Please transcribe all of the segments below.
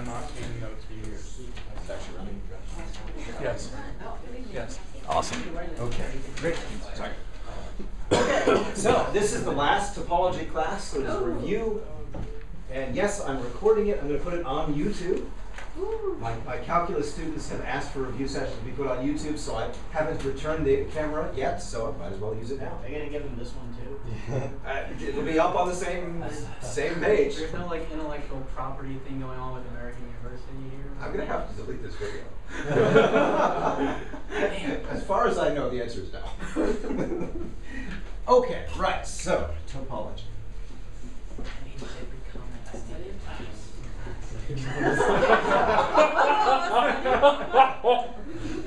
I'm not handing notes to you. It's actually running. Yes. Yes. Awesome. Okay, great. Sorry. Okay, so this is the last topology class, so it's a review. And yes, I'm recording it. I'm going to put it on YouTube. My calculus students have asked for review sessions to be put on YouTube, so I haven't returned the camera yet, so I might as well use it now. Are you going to give them this one too? It'll be up on the same page. There's no like intellectual property thing going on with American University here? I'm going to have to delete this video. As far as I know, the answer is no. Okay, right, so topology.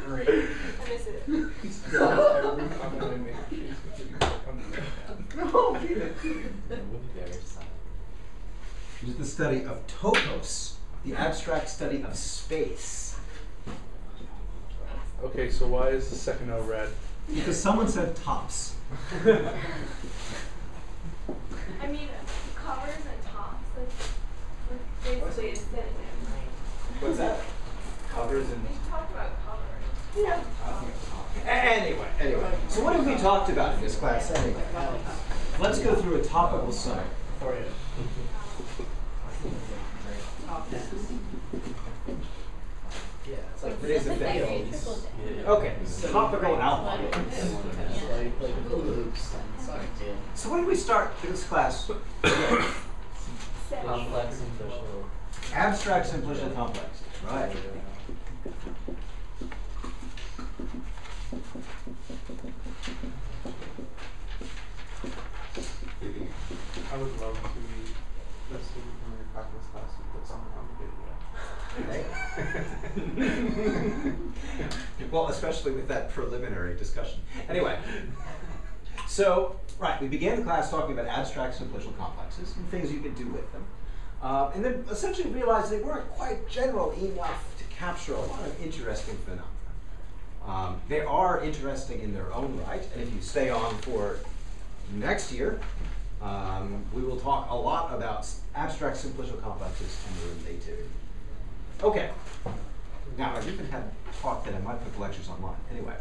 Great. I miss it. This is the study of topos, the abstract study of space. Okay, so why is the second O red? Because someone said tops. I mean, covers and tops, like basically a synonym, right? What's that? Covers and... We talked about covers. Yeah. Anyway. So what have we talked about in this class anyway? Let's go through a topical summary. For you. Yeah, it's like It is a thing. Okay, topical outline. like loops. So when did we start this class? Complex simplicial. Abstract simplicial complexes, right? I would love to be the student from your calculus class who put someone on the video. Well, especially with that preliminary discussion. Anyway, so, right, we began the class talking about abstract simplicial complexes and things you could do with them. And then essentially realized they weren't quite general enough to capture a lot of interesting phenomena. They are interesting in their own right, and if you stay on for next year, we will talk a lot about abstract simplicial complexes and their relativity. Okay. Now, I've even had talk that I might put the lectures online. Anyway.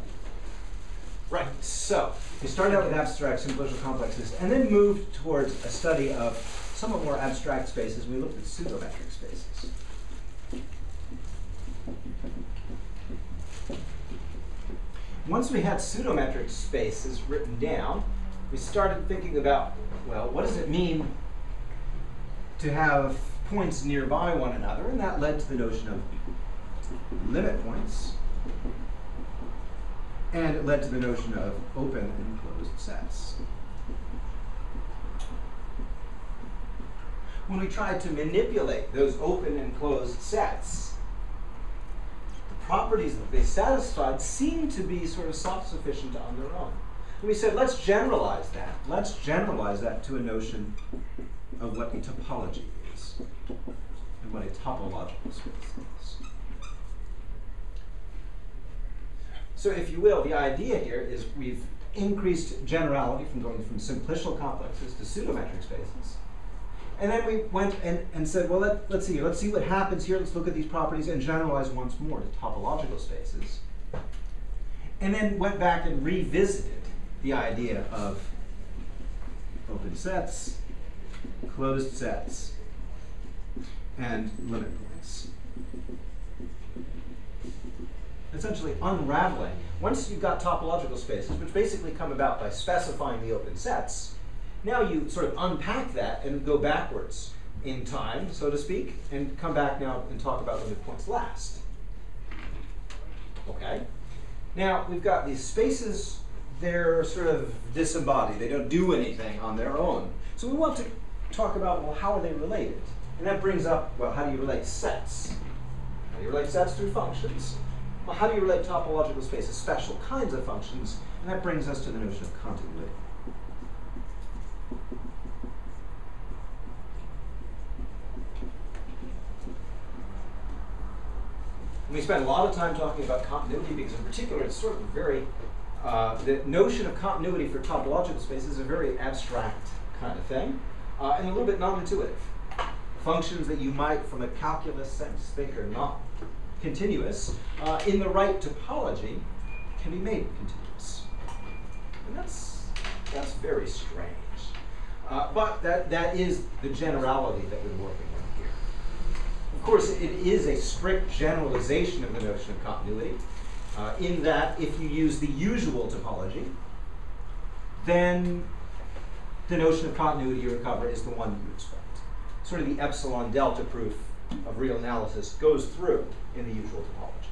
Right, so we started out with abstract simplicial complexes and then moved towards a study of somewhat more abstract spaces. We looked at pseudometric spaces. Once we had pseudometric spaces written down, we started thinking about, well, what does it mean to have points nearby one another? And that led to the notion of limit points. And it led to the notion of open and closed sets. When we tried to manipulate those open and closed sets, the properties that they satisfied seemed to be sort of self-sufficient on their own. And we said, let's generalize that. Let's generalize that to a notion of what a topology is and what a topological space is. So if you will, the idea here is we've increased generality from going from simplicial complexes to pseudometric spaces. And then we went and said, well, let's see what happens here. Let's look at these properties and generalize once more to topological spaces. And then went back and revisited the idea of open sets, closed sets, and limit points. Essentially unraveling. Once you've got topological spaces, which basically come about by specifying the open sets, now you sort of unpack that and go backwards in time, so to speak, and come back now and talk about limit points last. Okay? Now, we've got these spaces, they're sort of disembodied. They don't do anything on their own. So we want to talk about, well, how are they related? And that brings up, well, how do you relate sets? How do you relate sets through functions? Well, how do you relate topological spaces, special kinds of functions? And that brings us to the notion of continuity. And we spend a lot of time talking about continuity because in particular it's sort of a very, the notion of continuity for topological spaces is a very abstract kind of thing and a little bit non-intuitive. functions that you might, from a calculus sense, think are not continuous, in the right topology, can be made continuous. And that's very strange. But that is the generality that we're working on here. Of course, it is a strict generalization of the notion of continuity, in that if you use the usual topology, then the notion of continuity you recover is the one you expect. Sort of the epsilon delta proof of real analysis goes through in the usual topology.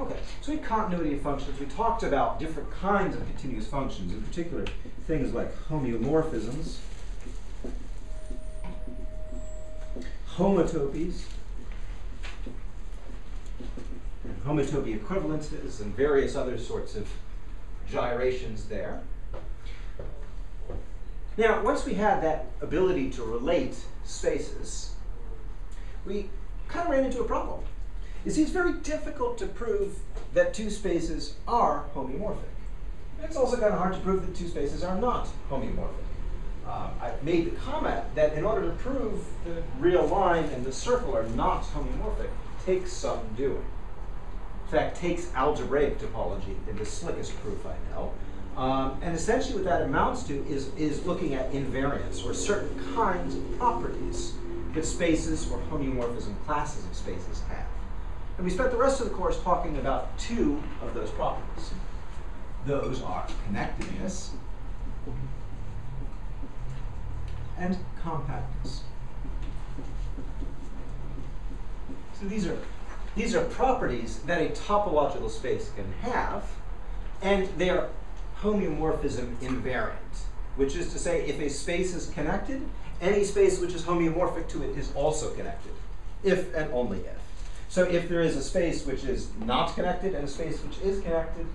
Okay, so in continuity of functions, we talked about different kinds of continuous functions, in particular things like homeomorphisms, homotopies, and homotopy equivalences, and various other sorts of gyrations there. Now, once we had that ability to relate spaces, we kind of ran into a problem. You see, it's very difficult to prove that two spaces are homeomorphic. It's also kind of hard to prove that two spaces are not homeomorphic. I made the comment that in order to prove the real line and the circle are not homeomorphic, takes some doing. In fact, takes algebraic topology in the slickest proof I know. And essentially what that amounts to is looking at invariance, or certain kinds of properties that spaces or homeomorphism classes of spaces have. And we spent the rest of the course talking about two of those properties. Those are connectedness and compactness. So these are properties that a topological space can have, and they are homeomorphism invariant, which is to say, if a space is connected, any space which is homeomorphic to it is also connected, if and only if. So if there is a space which is not connected and a space which is connected,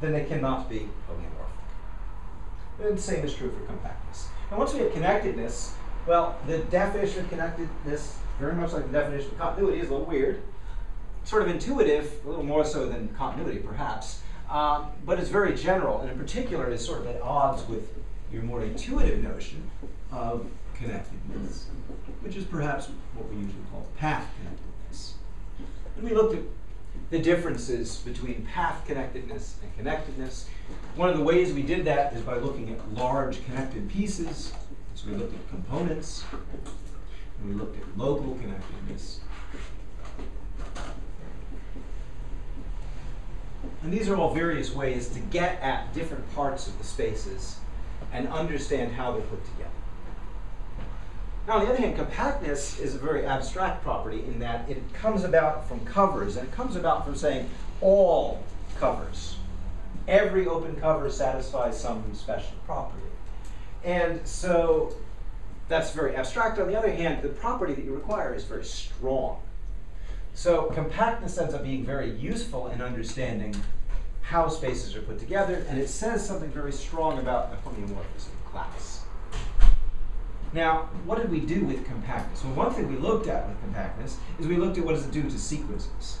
then they cannot be homeomorphic. And the same is true for compactness. And once we have connectedness, well, the definition of connectedness, very much like the definition of continuity, is a little weird. Sort of intuitive, a little more so than continuity, perhaps. But it's very general, and in particular is sort of at odds with your more intuitive notion of connectedness, which is perhaps what we usually call path connectedness. And we looked at the differences between path connectedness and connectedness. One of the ways we did that is by looking at large connected pieces. So we looked at components, and we looked at local connectedness. And these are all various ways to get at different parts of the spaces and understand how they're put together. Now, on the other hand, compactness is a very abstract property in that it comes about from covers, and it comes about from saying all covers. Every open cover satisfies some special property. And so that's very abstract. On the other hand, the property that you require is very strong. So compactness ends up being very useful in understanding how spaces are put together, and it says something very strong about the homeomorphism class. Now, what did we do with compactness? Well, one thing we looked at with compactness is we looked at what does it do to sequences.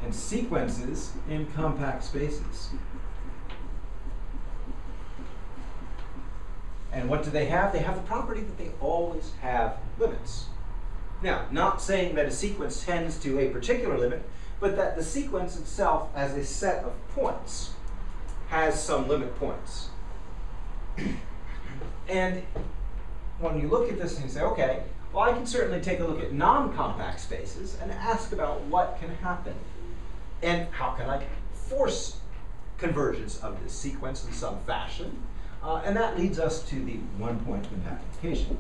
And sequences in compact spaces. And what do they have? They have the property that they always have limits. Now, not saying that a sequence tends to a particular limit, but that the sequence itself, as a set of points, has some limit points. And when you look at this and you say, okay, well, I can certainly take a look at non-compact spaces and ask about what can happen. And how can I force convergence of this sequence in some fashion? And that leads us to the one-point compactification.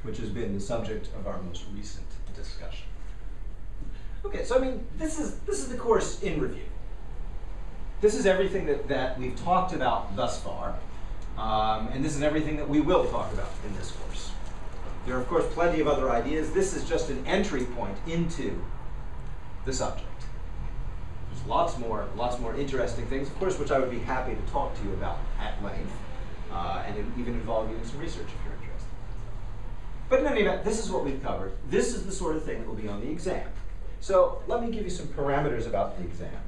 Which has been the subject of our most recent discussion. Okay, so I mean, this is the course in review. This is everything that we've talked about thus far, and this is everything that we will talk about in this course. There are, of course, plenty of other ideas. This is just an entry point into the subject. There's lots more interesting things, of course, which I would be happy to talk to you about at length, and even involve you in some research if you're interested. But in any event, this is what we've covered. This is the sort of thing that will be on the exam. So let me give you some parameters about the exam.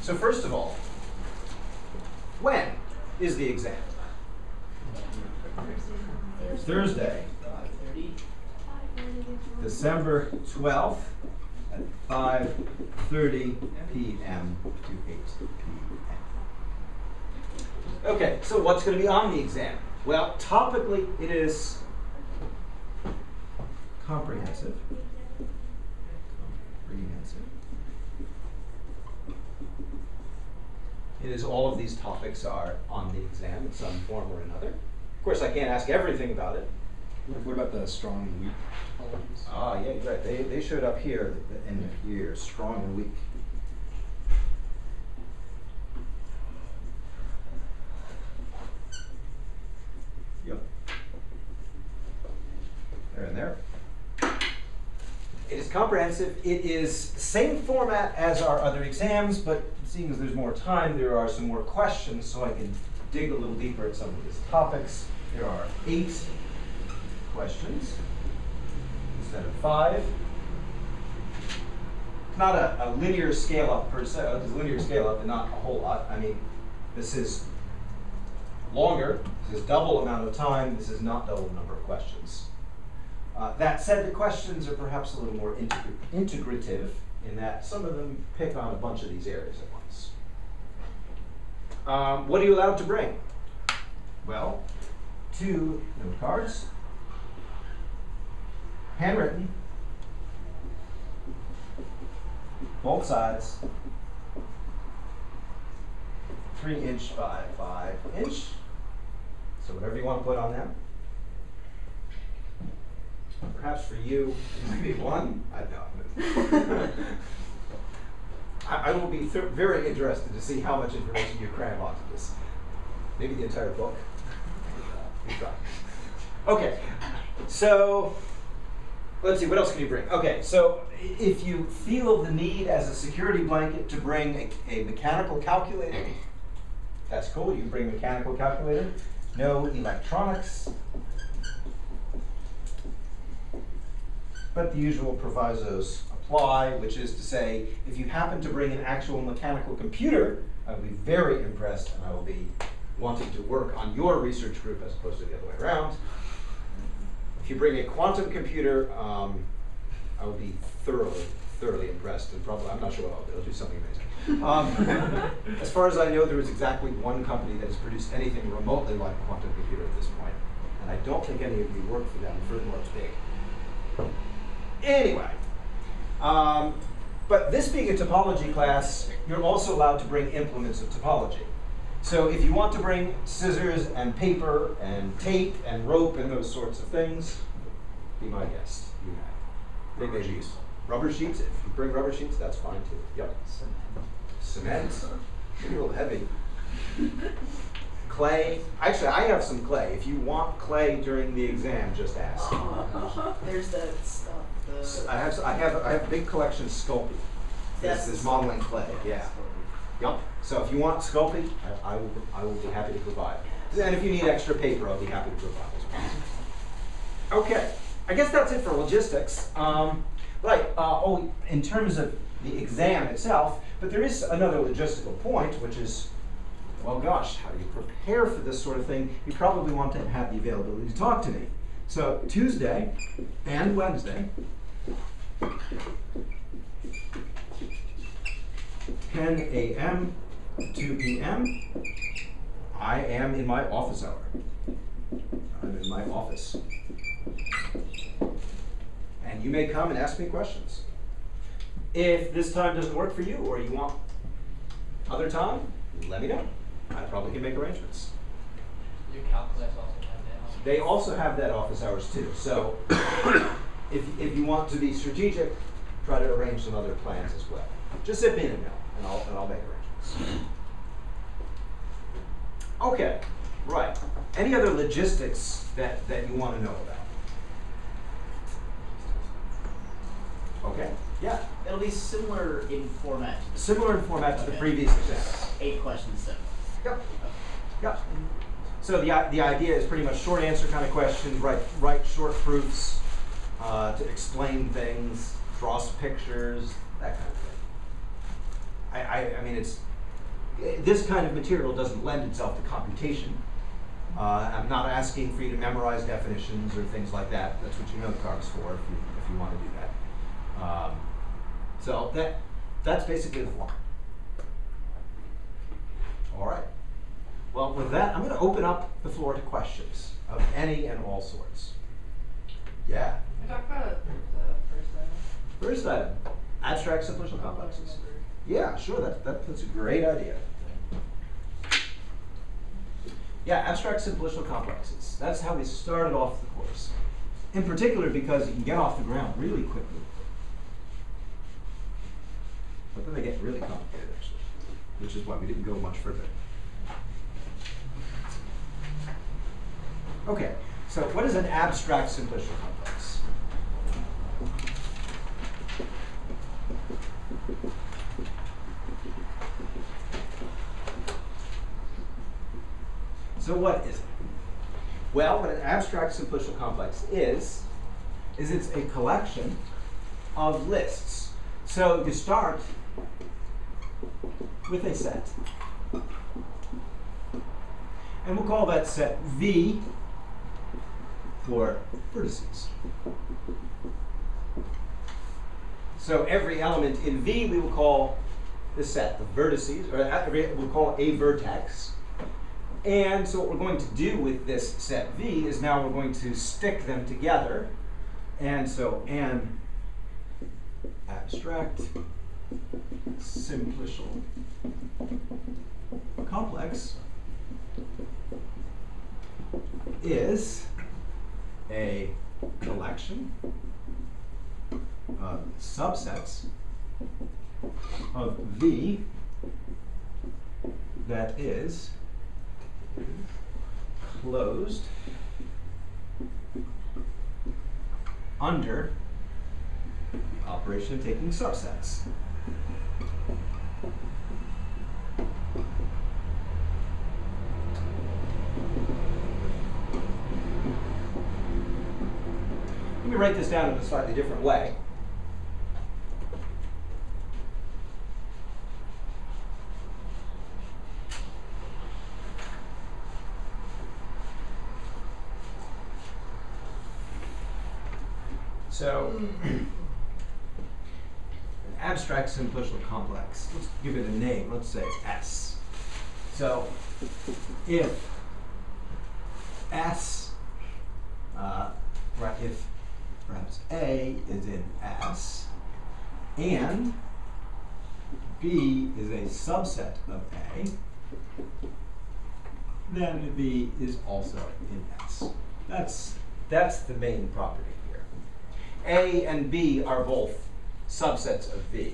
So first of all, when is the exam? Thursday, 5:30. December 12th at 5:30 p.m. to 8 p.m. Okay, so what's going to be on the exam? Well, topically, it is comprehensive. It is all of these topics are on the exam in some form or another. Of course, I can't ask everything about it. What about the strong and weak topologies? Ah, yeah, you're right. They showed up here at the end of year, strong and weak. Yep. There and there. It is comprehensive. It is same format as our other exams, but seeing as there's more time, there are some more questions, so I can dig a little deeper at some of these topics. There are 8 questions instead of 5. Not a linear scale up per se. It's a linear scale up and not a whole lot. I mean, this is longer. This is double amount of time. This is not double number of questions. That said, the questions are perhaps a little more integrative in that some of them pick on a bunch of these areas at once. What are you allowed to bring? Well, 2 note cards, handwritten, both sides, 3" by 5". So whatever you want to put on them. Perhaps for you, maybe 1. I know. I will be very interested to see how much information you cram onto this. Maybe the entire book. Okay, so let's see, what else can you bring? Okay, so if you feel the need as a security blanket to bring a mechanical calculator, that's cool. You can bring a mechanical calculator. No electronics. But the usual provisos apply, which is to say, if you happen to bring an actual mechanical computer, I will be very impressed, and I will be wanting to work on your research group as opposed to the other way around. If you bring a quantum computer, I will be thoroughly impressed, and probably, I'm not sure what I'll do. I'll do something amazing. As far as I know, there is exactly one company that has produced anything remotely like a quantum computer at this point, and I don't think any of you work for them. Furthermore, it's big. Anyway, but this being a topology class, you're also allowed to bring implements of topology. So if you want to bring scissors and paper and tape and rope and those sorts of things, be my guest. You may. Rubber sheets. Rubber sheets. If you bring rubber sheets, that's fine too. Yep. Cement. Maybe a little heavy. Clay. Actually, I have some clay. If you want clay during the exam, just ask. There's that stuff. I have a big collection of Sculpey. This is modeling clay. Yeah. Yep. So if you want Sculpey, I will be happy to provide. And if you need extra paper, I'll be happy to provide as well. Okay. I guess that's it for logistics. Right. In terms of the exam itself, but there is another logistical point, which is, well, gosh, how do you prepare for this sort of thing? You probably want to have the availability to talk to me. So Tuesday and Wednesday, 10 a.m. to 2 p.m., I am in my office hour. I'm in my office. And you may come and ask me questions. If this time doesn't work for you or you want other time, let me know. I probably can make arrangements. Your calculus also have that. They also have that office hours too. So if you want to be strategic, try to arrange some other plans as well. Just zip in and know, and I'll make arrangements. Okay, right. Any other logistics that you want to know about? Okay, yeah. It'll be similar in format. Similar in format to the Okay. previous exams. 8 questions then. Yep. Yep. So the idea is pretty much short answer kind of questions, write short proofs to explain things, draw some pictures, that kind of thing. I mean, it's This kind of material doesn't lend itself to computation. I'm not asking for you to memorize definitions or things like that. That's what your note card's for if you want to do that. So that's basically the form. All right. Well, with that, I'm going to open up the floor to questions of any and all sorts. Yeah. I talked about the first item. First item, abstract simplicial complexes. Yeah, sure. That's a great idea. Yeah, abstract simplicial complexes. That's how we started off the course. In particular, because you can get off the ground really quickly. But then they get really complicated, actually, which is why we didn't go much further. Okay, so what is an abstract simplicial complex? So what is it? Well, what an abstract simplicial complex is it's a collection of lists. So you start with a set. And we'll call that set V for vertices. So every element in V we will call the set of vertices, or we'll call a vertex. And so what we're going to do with this set V is now we're going to stick them together. And so an abstract simplicial complex is a collection of subsets of V that is closed under operation of taking subsets. Let me write this down in a slightly different way. So, an abstract simplicial complex, let's give it a name, let's say S. So, if S, if perhaps A is in S, and B is a subset of A, then B is also in S. That's the main property here. A and B are both subsets of V.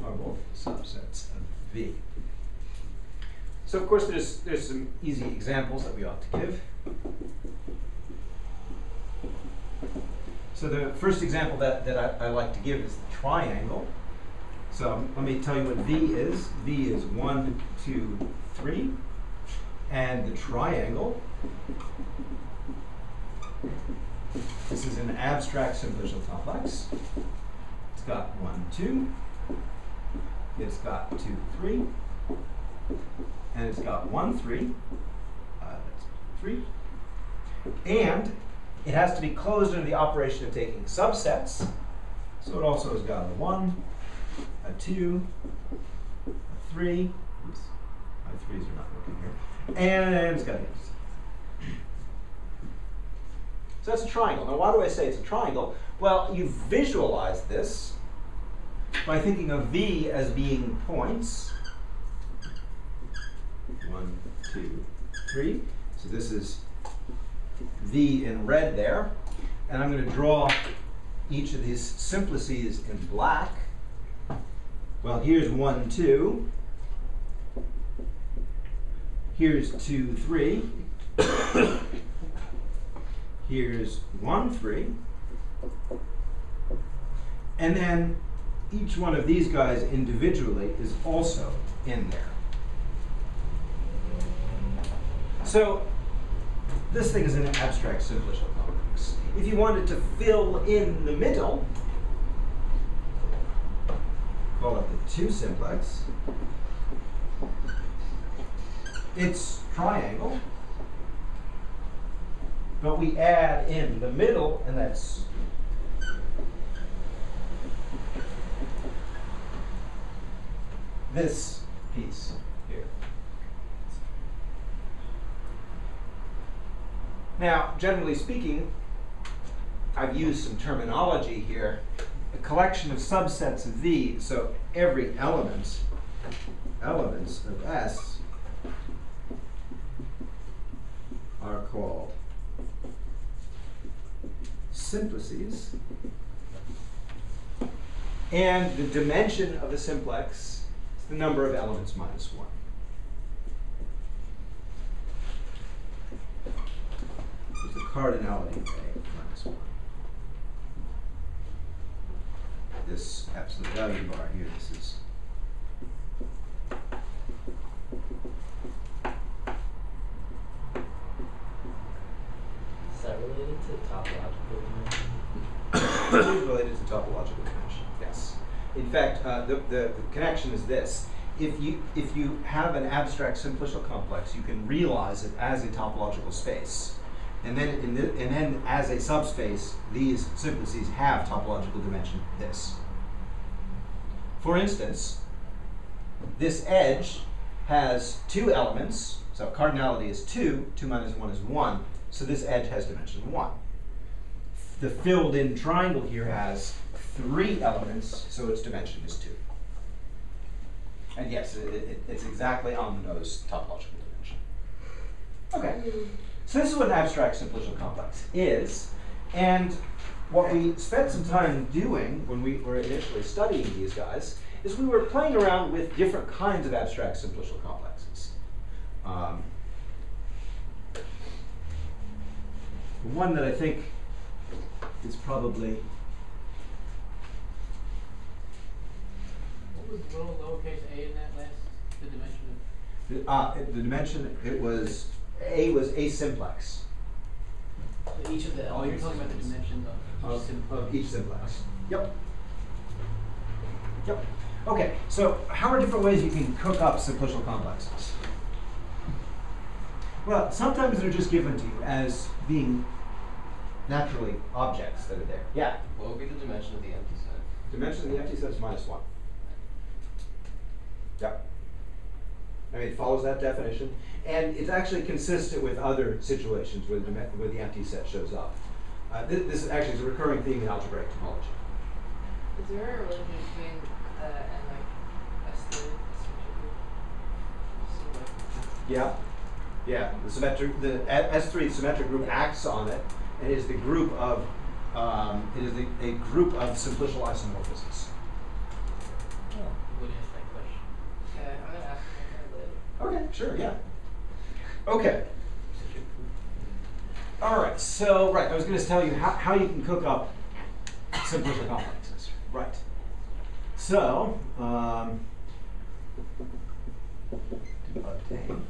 Are both subsets of V. So of course there's some easy examples that we ought to give. So the first example that I like to give is the triangle. So let me tell you what V is. V is 1, 2, 3. And the triangle, this is an abstract simplicial complex. It's got 1, 2. It's got 2, 3. And it's got 1, 3. That's 3. And it has to be closed under the operation of taking subsets. So it also has got a 1, a 2, a 3. Oops, my 3s are not working here. And it's got an S. So that's a triangle. Now why do I say it's a triangle? Well, you visualize this by thinking of V as being points. 1, 2, 3. So this is V in red there. And I'm going to draw each of these simplices in black. Well, here's 1, 2. Here's 2, 3. Here's 1, 3. And then each one of these guys individually is also in there. So this thing is an abstract simplicial complex. If you wanted to fill in the middle, call it the 2 simplex. It's triangle, but we add in the middle, and that's this piece here. Now, generally speaking, I've used some terminology here. A collection of subsets of these, so every elements of S are called simplices. And the dimension of a simplex is the number of elements minus 1. There's the cardinality of A minus 1. This absolute value bar here, this is that related to topological dimension? it is related to topological dimension, yes. In fact, the connection is this. If you have an abstract simplicial complex, you can realize it as a topological space. And then, and then as a subspace, these simplices have topological dimension this. For instance, this edge has 2 elements, so cardinality is 2, 2 minus 1 is 1, so this edge has dimension 1. The filled in triangle here has 3 elements, so its dimension is 2. And yes, it's exactly on the nose topological dimension. Okay, so this is what an abstract simplicial complex is, and what we spent some time doing when we were initially studying these guys is we were playing around with different kinds of abstract simplicial complexes. The one that I think is probably What was little lowercase a in that last, the dimension of? the dimension, it was A was a simplex So each of the Oh, you're elements. talking about the dimensions of each simplex. Yep. Yep. Okay, so how are different ways you can cook up simplicial complexes? Well, sometimes they're just given to you as being naturally objects that are there. Yeah? What would be the dimension of the empty set? Dimension of the empty set is minus 1. Yep. I mean, it follows that definition. And it's actually consistent with other situations where the empty set shows up. This actually is a recurring theme in algebraic topology. Is there a relation between and like S3 Yeah. Yeah. The S3 symmetric group acts on it, and is the group of a group of simplicial isomorphisms. Would answer that question. Yeah, I'm gonna ask my later. Okay, sure, yeah. Okay. All right, so, right, I was going to tell you how you can cook up simplicial complexes. Right. So, to obtain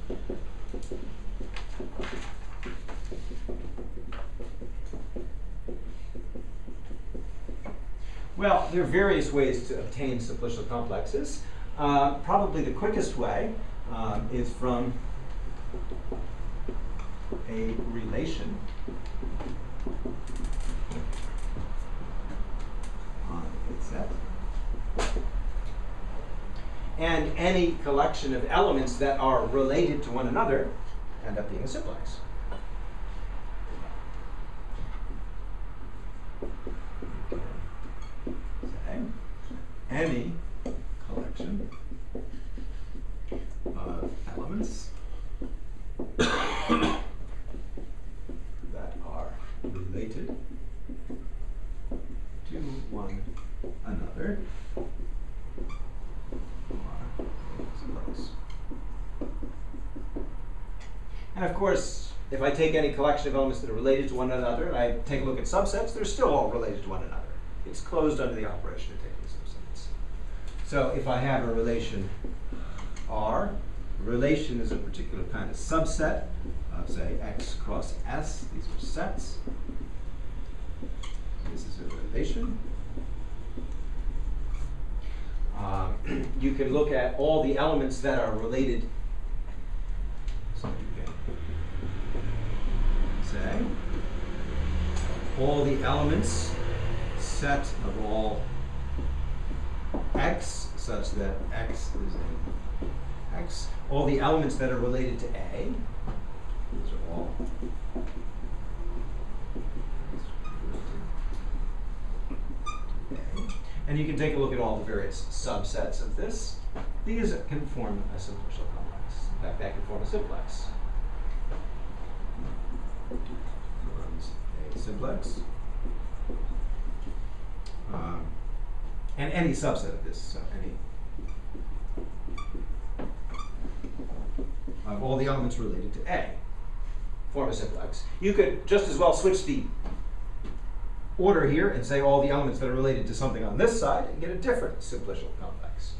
well, there are various ways to obtain simplicial complexes. Probably the quickest way is from a relation on a set. And any collection of elements that are related to one another end up being a simplex. Say any collection of elements that are related to one another are simplex. And of course, if I take any collection of elements that are related to one another and I take a look at subsets, they're still all related to one another. It's closed under the operation of taking subsets. So if I have a relation R, a relation is a particular kind of subset of, say, X cross S. These are sets. This is a relation. can look at all the elements that are related. So you can say all the elements set of all x such that x is in x. All the elements that are related to A. These are all. And you can take a look at all the various subsets of this. These can form a simplicial complex. In fact, that can form a simplex. Forms a simplex. And any subset of this, so any of all the elements related to A form a simplex. You could just as well switch the order here and say all the elements that are related to something on this side and get a different simplicial complex.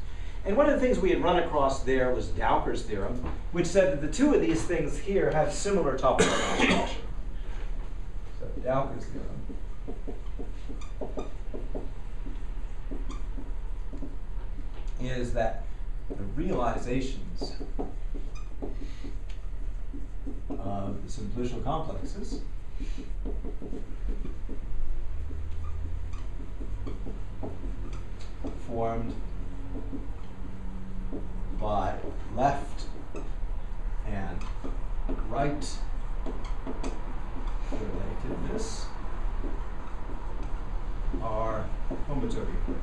And one of the things we had run across there was Dowker's theorem, which said that the two of these things here have similar topological structure. So Dowker's theorem is that the realizations of the simplicial complexes formed by left and right relatedness are homotopy equivalent.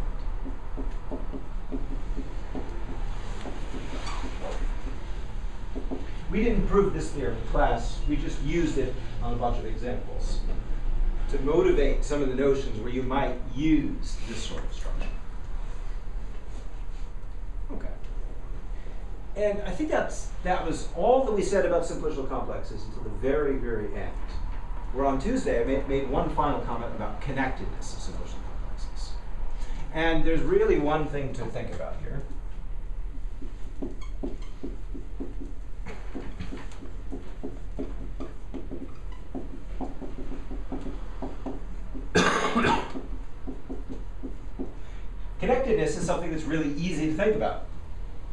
We didn't prove this theorem in class, we just used it on a bunch of examples to motivate some of the notions where you might use this sort of structure. Okay. And I think that was all that we said about simplicial complexes until the very, very end. Where on Tuesday I made one final comment about connectedness of simplicial complexes. And there's really one thing to think about here. Connectedness is something that's really easy to think about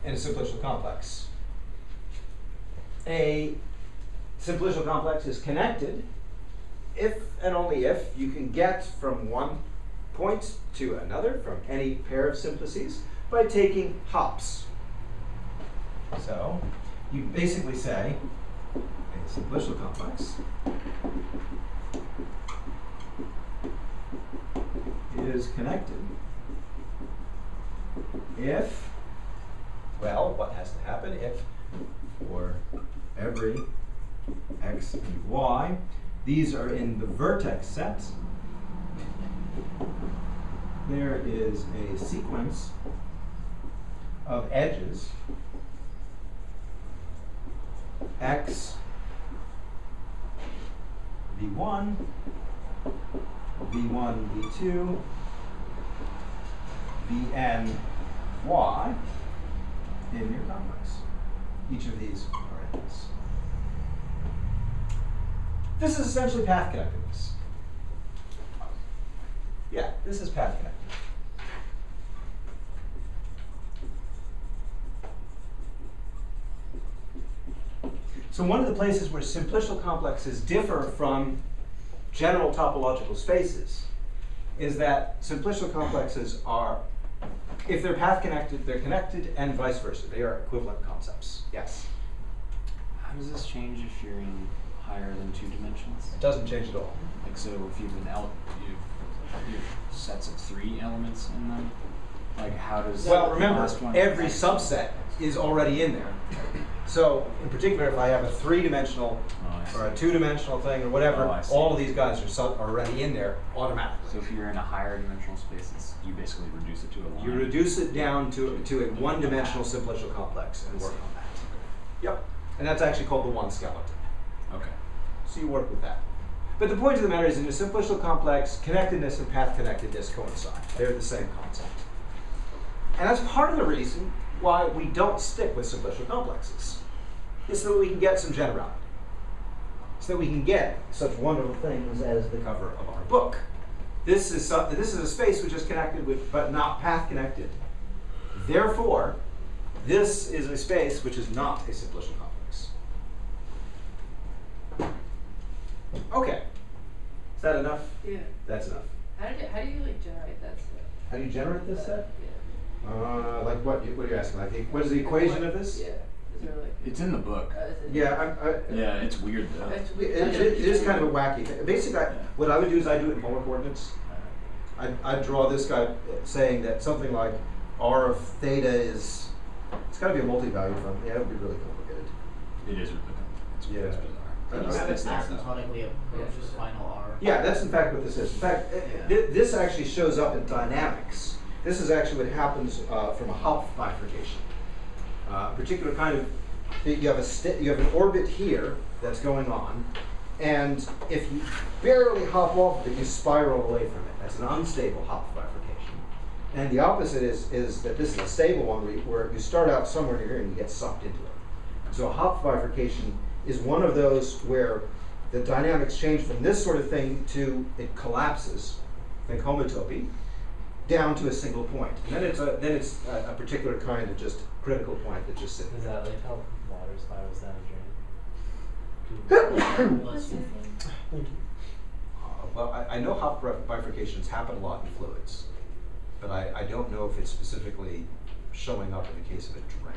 in a simplicial complex. A simplicial complex is connected if and only if you can get from one point to another from any pair of simplices by taking hops. So you basically say a simplicial complex is connected if, well, what has to happen if for every x and y, these are in the vertex set, there is a sequence of edges x v1, v1, v2, vn, y in your complex. Each of these are edges. This is essentially path connectedness. Yeah, this is path connectedness. So one of the places where simplicial complexes differ from general topological spaces is that simplicial complexes are, if they're path connected, they're connected, and vice versa. They are equivalent concepts. Yes? How does this change if you're in higher than 2 dimensions? It doesn't change at all. Like, so if you've you've sets of 3 elements in them, like how does Well, the remember, last one every affect- subset is already in there. So, in particular, if I have a 3-dimensional Oh, I see. or a 2-dimensional thing or whatever, Oh, I see. all of these guys are already in there automatically. So if you're in a higher dimensional space, you basically reduce it to a line. You reduce it down to a 1-dimensional simplicial complex and work on that. Yep. And that's actually called the one skeleton. Okay. So you work with that. But the point of the matter is, in a simplicial complex, connectedness and path connectedness coincide. They're the same concept. And that's part of the reason why we don't stick with simplicial complexes. It's so that we can get some generality. So that we can get such wonderful things as the cover of our book. This is a space which is connected with, but not path connected. Therefore, this is a space which is not a simplicial complex. Okay. Is that enough? Yeah. That's enough. How do you like generate that set? How do you generate this set? Yeah. Like what? What are you asking? Like, what is the equation of this? Yeah. Is there like? It's in the book. Is it? Yeah, Yeah, it's weird though. It's it weird. is kind of a wacky thing. Basically, what I would do is I do it in polar coordinates. I'd draw this guy saying that something like r of theta is, it's got to be a multi-value function. Yeah, it would be really complicated. It is really complicated. Yeah. It's bizarre. Can you Uh, have it It's there, though. asymptotically approach this final R? Yeah, that's in fact what this is. In fact, this actually shows up in dynamics. This is actually what happens from a Hopf bifurcation. A particular kind of, you have an orbit here that's going on, and if you barely hop off of it, you spiral away from it. That's an unstable Hopf bifurcation. And the opposite is that this is a stable one where you start out somewhere near here and you get sucked into it. So a Hopf bifurcation is one of those where the dynamics change from this sort of thing to it collapses, think homotopy, down to a single point. And then it's a particular kind of just critical point that just sits. Is that like how water spirals down a drain? Well, I know Hopf bifurcations happen a lot in fluids, but I don't know if it's specifically showing up in the case of a drain.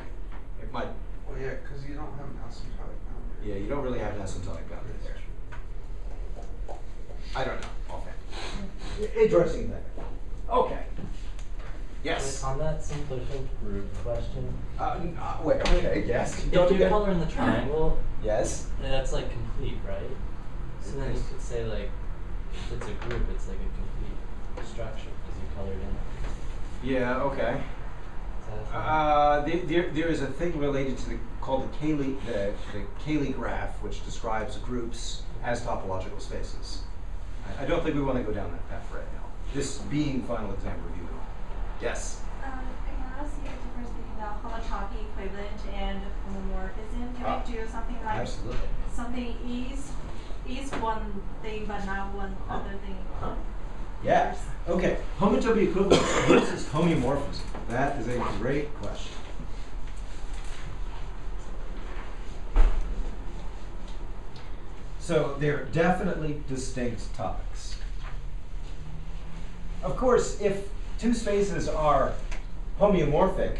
It might. Well, yeah, because you don't have an asymptotic boundary. Yeah, you don't really have an asymptotic boundary there. I don't know, offhand. Interesting thing. Okay. Yes. On that simplicial group question, Wait, okay, yes. if you color in the triangle, Yes. that's like complete, right? So then you could say like, if it's a group, it's like a complete structure because you colored in. Yeah, okay. Is that a thing? There is a thing related to called the Cayley graph, which describes groups as topological spaces. I don't think we want to go down that path right now. This being final exam review. Yes. I want to see a difference between the homotopy equivalent and homomorphism. Can we do something like Absolutely. something is one thing but not one other thing? Yeah. Okay. Homotopy equivalence versus homeomorphism. That is a great question. So they're definitely distinct topics. Of course, if two spaces are homeomorphic,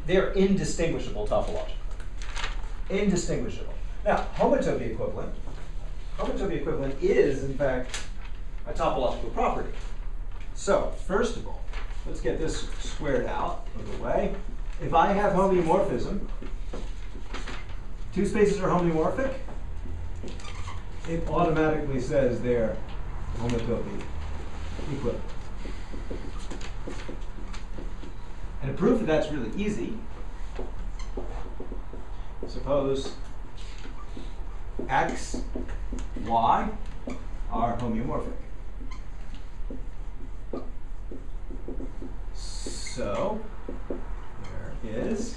they're indistinguishable topologically. Indistinguishable. Now, homotopy equivalent is, in fact, a topological property. So, first of all, let's get this squared out of the way. If I have homeomorphism, two spaces are homomorphic, it automatically says they're homotopy equivalent. And a proof that that's really easy, suppose x, y are homeomorphic. So there is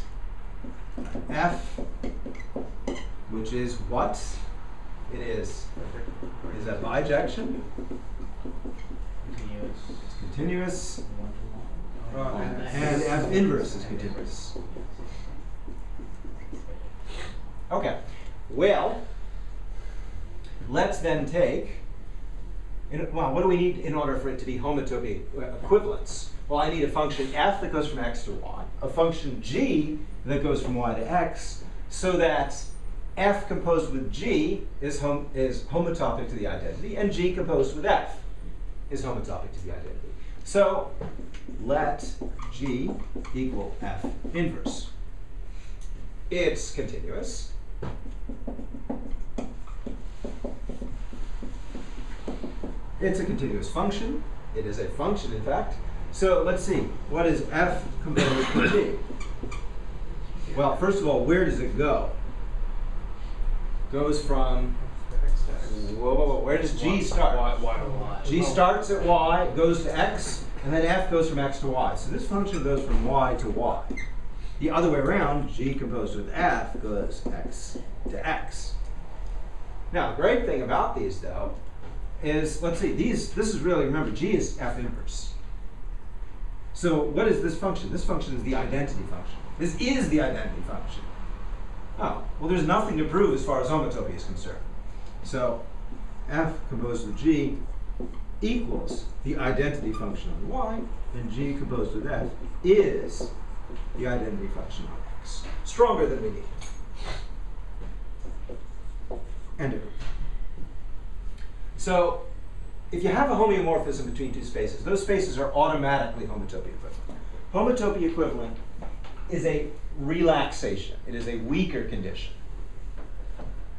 f, which is what? It is a bijection. Continuous. It's continuous. One-to-one. And f inverse is continuous. Okay. Well, let's then take, well, what do we need in order for it to be homotopy equivalence? Well, I need a function f that goes from x to y, a function g that goes from y to x, so that f composed with g is homotopic to the identity, and g composed with f is homotopic to the identity. So let g equal f inverse. It's continuous. It's a continuous function. It is a function, in fact. So let's see. What is f composed with g? Well, first of all, where does it go? Goes from, whoa, where does g start? Y. G starts at y, goes to x, and then f goes from x to y. So this function goes from y to y. The other way around, g composed with f goes x to x. Now, the great thing about these, though, is, let's see, this is really, remember, g is f inverse. So what is this function? This function is the identity function. This is the identity function. Oh, well, there's nothing to prove as far as homotopy is concerned. So f composed with g equals the identity function of y, and g composed with f is the identity function of x. Stronger than we need. End of it. So if you have a homeomorphism between two spaces, those spaces are automatically homotopy equivalent. Homotopy equivalent is a relaxation. It is a weaker condition.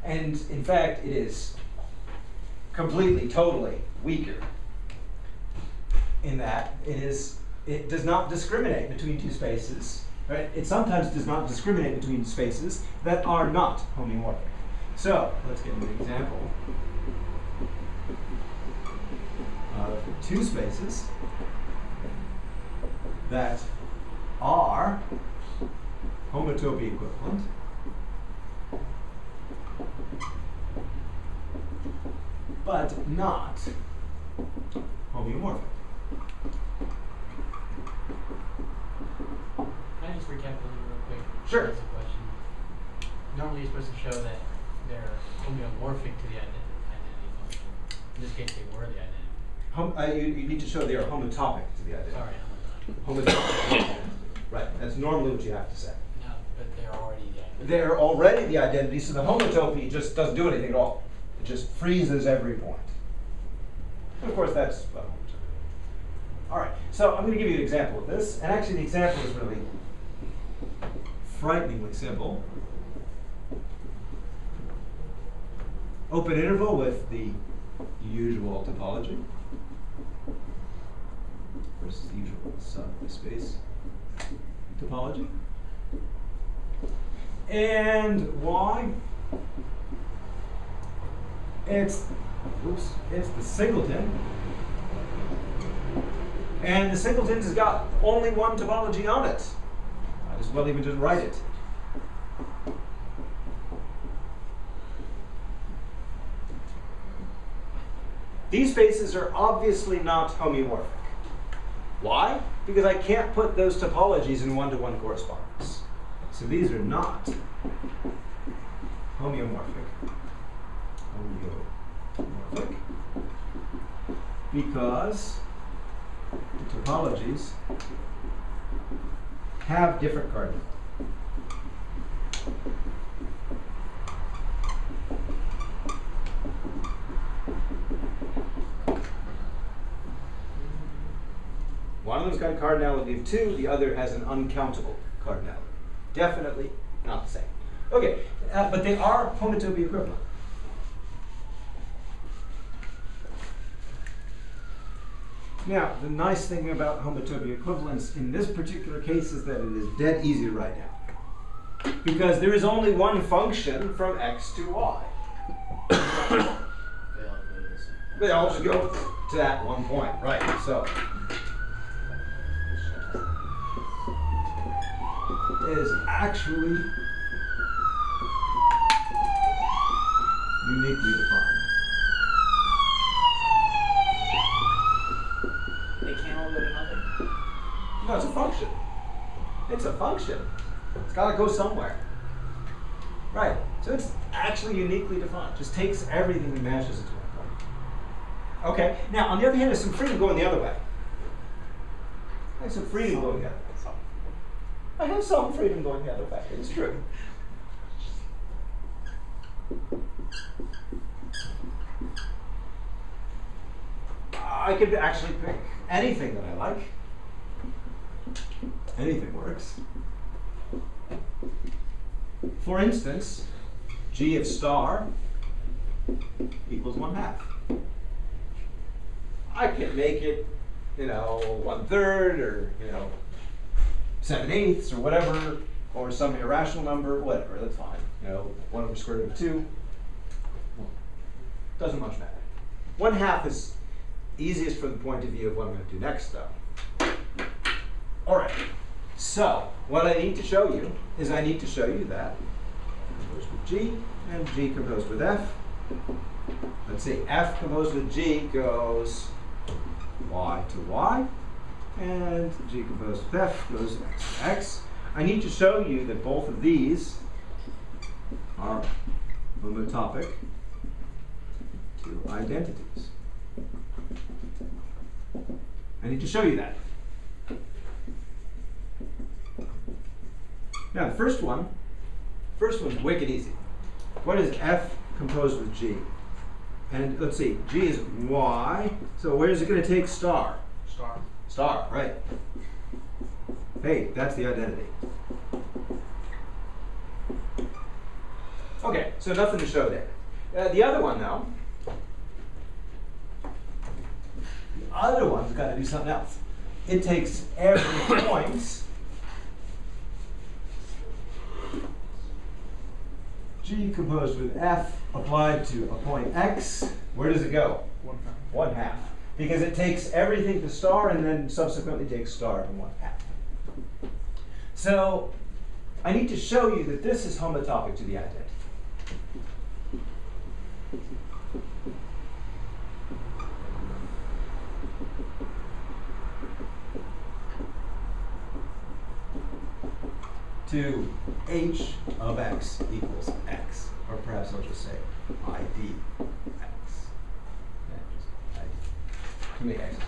And in fact, it is completely, totally weaker in that it does not discriminate between two spaces. Right? It sometimes does not discriminate between spaces that are not homeomorphic. So let's get an example of two spaces that are homotopy equivalent but not homeomorphic. Can I just recapitulate real quick? Sure. That's a question. Normally you're supposed to show that they're homeomorphic to the identity function. In this case, they were the identity. You need to show they are homotopic to the identity. Sorry, Homotopic. Right, that's normally what you have to say. no, but they're already the identity. They're already the identity, so the homotopy just doesn't do anything at all. It just freezes every point. And of course, that's well, homotopy. All right, so I'm going to give you an example of this. And actually, the example is really frighteningly simple. Open interval with the usual topology versus the usual subspace topology. And y, it's the singleton. And the singleton has got only one topology on it. Might as well even just write it. These spaces are obviously not homeomorphic. Why? Because I can't put those topologies in one-to-one correspondence. So these are not homeomorphic. Homeomorphic. Because the topologies have different cardinals. One of them's got a cardinality of 2, the other has an uncountable cardinality. Definitely not the same. Okay, but they are homotopy equivalent. Now, the nice thing about homotopy equivalence in this particular case is that it is dead easy to write down. Because there is only one function from x to y. They all should go to that one point, right? So is actually uniquely defined. They can't all go to nothing. No, it's a function. It's a function. It's got to go somewhere. Right. So it's actually uniquely defined. Just takes everything and mashes it to one point. Okay. Now, on the other hand, there's some freedom going the other way. There's some freedom going the other way. I have some freedom going the other way. It's true. I could actually pick anything that I like. Anything works. For instance, g of star equals 1/2. I can make it, 1/3 or, 7/8 or whatever, or some irrational number, whatever, that's fine. 1 over square root of 2. Doesn't much matter. 1/2 is easiest from the point of view of what I'm going to do next, though. All right. So what I need to show you is I need to show you that composed with g and g composed with f. Let's say f composed with g goes y to y, And G composed with F goes X to X. I need to show you that both of these are homotopic to identities. I need to show you that. Now, the first one's wicked easy. What is F composed with G? And let's see, G is Y, so where is it going to take star? Star. Star, right. Hey, that's the identity. Okay, so nothing to show there. The other one, though, the other one's got to do something else. It takes every point, G composed with F applied to a point X. Where does it go? 1/2. 1/2. Because it takes everything to star and then subsequently takes star to 1/2. So I need to show you that this is homotopic to the identity. To H of X equals X. Or perhaps I'll just say ID X. Yeah, just ID. Too many X's.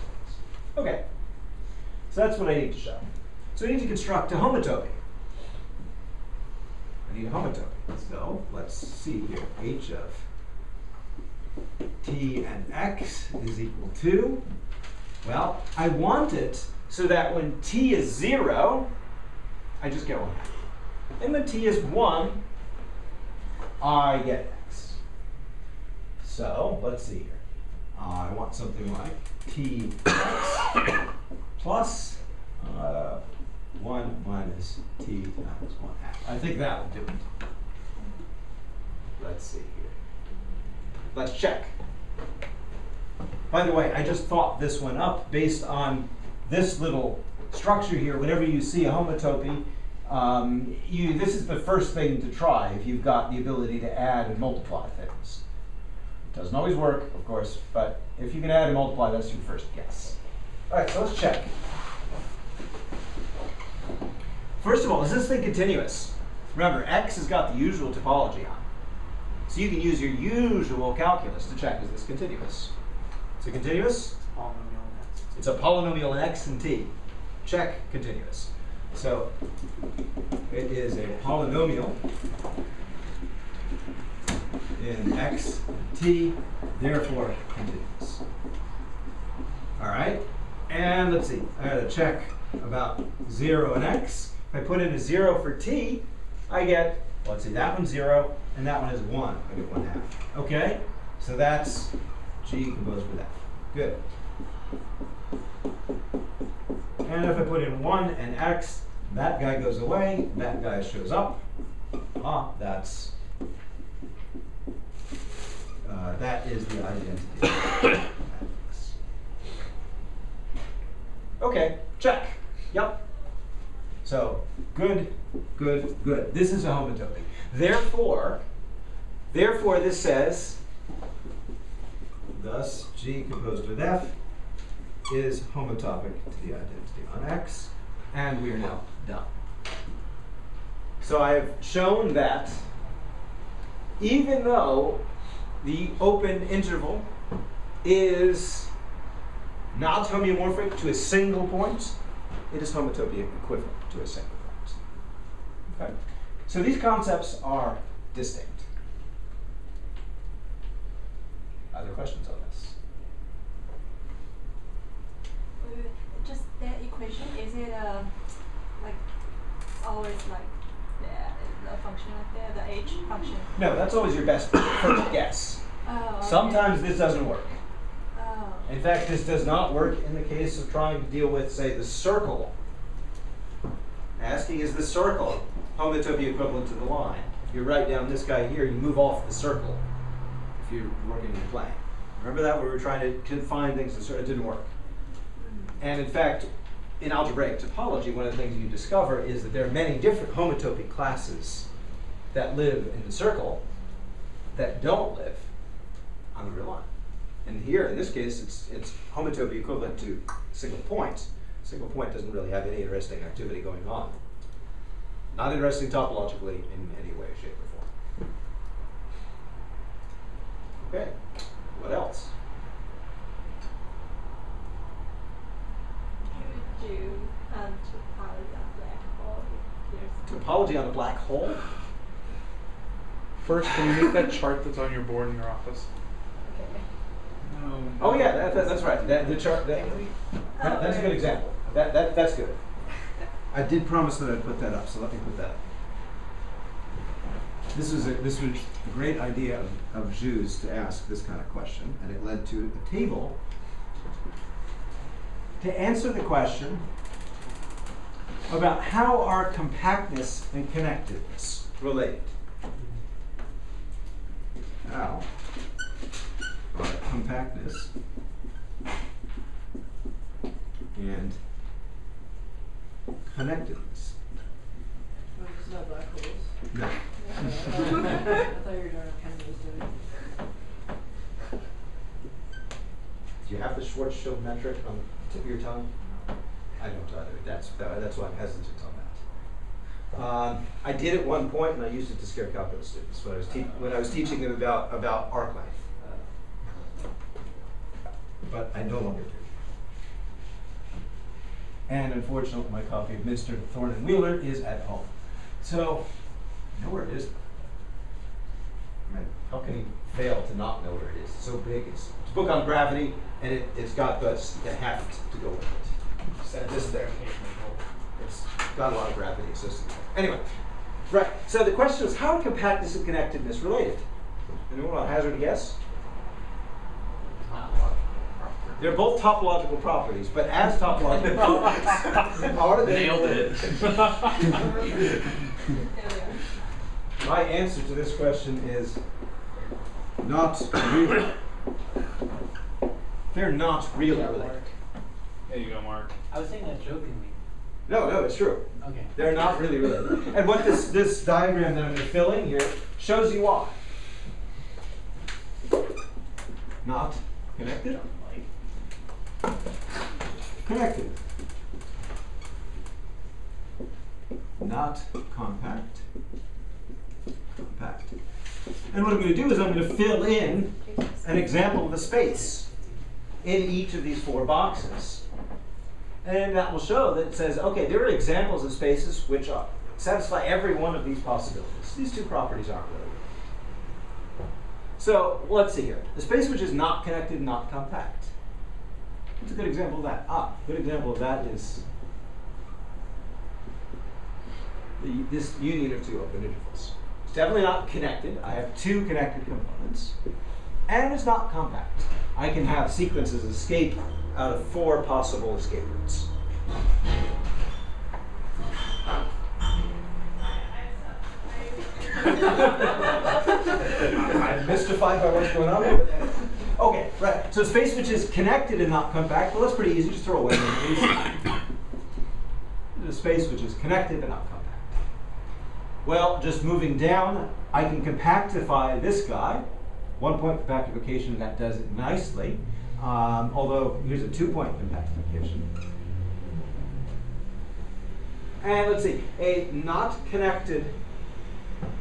Okay. So that's what I need to show. So I need to construct a homotopy. I need a homotopy. So let's see here. H of T and X is equal to, well, I want it so that when T is 0, I just get 1/2. And when T is 1, I get X. So let's see here. I want something like T X plus 1 minus T times 1/2. I think that will do it. Let's see here. Let's check. By the way, I just thought this one up based on this little structure here. Whenever you see a homotopy, this is the first thing to try if you've got the ability to add and multiply things. It doesn't always work, of course, but if you can add and multiply, that's your first guess. All right, so let's check. First of all, is this thing continuous? Remember, X has got the usual topology on. So you can use your usual calculus to check, is this continuous? Is it continuous? Polynomial next. It's a polynomial in X and T. Check continuous. So it is a polynomial in X and T, therefore continuous. All right, and let's see. I got to check about 0 and X. If I put in a 0 for T, I get, well, let's see, that one's 0 and that one is 1. I get 1/2. Okay, so that's G composed with F. Good. And if I put in 1 and X, that guy goes away, that guy shows up. That's that is the identity. Okay, check. Yep. So good, good, good. This is a homotopy. Therefore, this says, thus G composed with F is homotopic to the identity on X, and we are now done. So I have shown that even though the open interval is not homeomorphic to a single point, it is homotopic equivalent to a single point. Okay? So these concepts are distinct. Other questions on this? Just that equation, is it like always like the function like that, the h function? No, that's always your best first guess. Oh, okay. Sometimes this doesn't work. Oh. In fact, this does not work in the case of trying to deal with, say, the circle. Asking, is the circle homotopy equivalent to the line? If you write down this guy here, you move off the circle if you're working in a plane. Remember that? We were trying to confine things that sort of didn't work. And in fact, in algebraic topology, one of the things you discover is that there are many different homotopy classes that live in the circle that don't live on the real line. And here, in this case, it's homotopy equivalent to a single point. Single point doesn't really have any interesting activity going on. Not interesting topologically in any way, shape, or form. Okay, what else? You do topology on black hole. There's Topology on a black hole? First, can you make that chart that's on your board in your office? okay. Oh yeah, that's right. The chart. That's a good example. That's good. I did promise that I'd put that up, so let me put that up. This was a great idea of Jou's to ask this kind of question, and it led to a table to answer the question about how are compactness and connectedness related. How are compactness and connectedness? Oh, it's not black holes. No. I thought you were doing what Ken was doing. Do you have the Schwarzschild metric on the tip of your tongue? I don't either. That's why I'm hesitant on that. I did at one point, and I used it to scare calculus students when I was teaching them about arc length. But I no longer do. And unfortunately, my copy of Mr. Thorne and Wheeler is at home. So, I know where it is. I mean, how can he fail to not know where it is? It's so big. It's a book on gravity, and it's got the heft to go with it. So this there. It's got a lot of gravity associated with it. Anyway, right. So the question is, how are compactness and connectedness related? Anyone want to hazard a guess? They're both topological properties, but as topological properties, how are they? Nailed it. My answer to this question is not really. They're not really related. There you go, Mark. I was saying that jokingly. No, it's true. Okay. They're not really related. And what this diagram that I'm going to fill in here shows you why. Not connected. Connected. Not compact. Compact. And what I'm going to do is I'm going to fill in an example of a space in each of these four boxes. And that will show that it says, okay, there are examples of spaces which satisfy every one of these possibilities. These two properties aren't really. So let's see here. The space which is not connected, not compact. What's a good example of that? A good example of that is this union of two open intervals. It's definitely not connected. I have two connected components. And it's not compact. I can have sequences escape out of four possible escape routes. I'm mystified by what's going on here. Okay, right. So space which is connected and not compact, well, that's pretty easy. Just throw away the space which is connected and not compact. Well, just moving down, I can compactify this guy. 1-point compactification, that does it nicely. Although, here's a 2-point compactification. And let's see, a not connected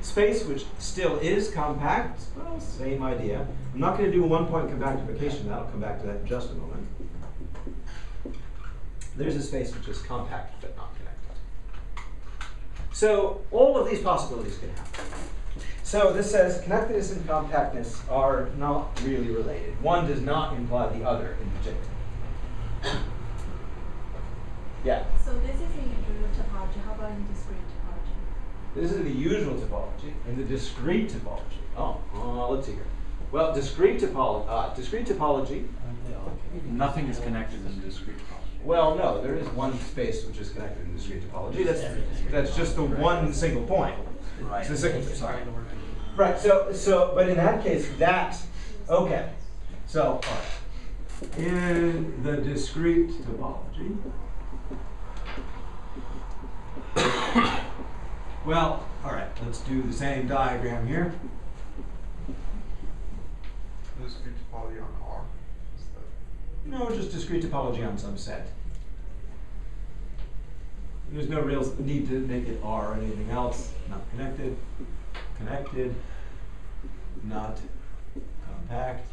space, which still is compact, well, same idea. I'm not going to do a 1-point compactification. I'll come back to that in just a moment. There's a space which is compact but not connected. So all of these possibilities can happen. So this says connectedness and compactness are not really related. One does not imply the other in particular. Yeah? So this is in usual topology. How about in discrete topology? This is the usual topology. In the discrete topology. Let's see here. Well, discrete topology. Nothing is connected in discrete topology. Well, no, there is one space which is connected in discrete topology. That's just the one single point. Right. It's the single, sorry. Right, so, but in that case, okay. So, all right. In the discrete topology, well, all right, let's do the same diagram here. Discrete topology on R. No, just discrete topology on some set. There's no real need to make it R or anything else. Not connected, connected, not compact,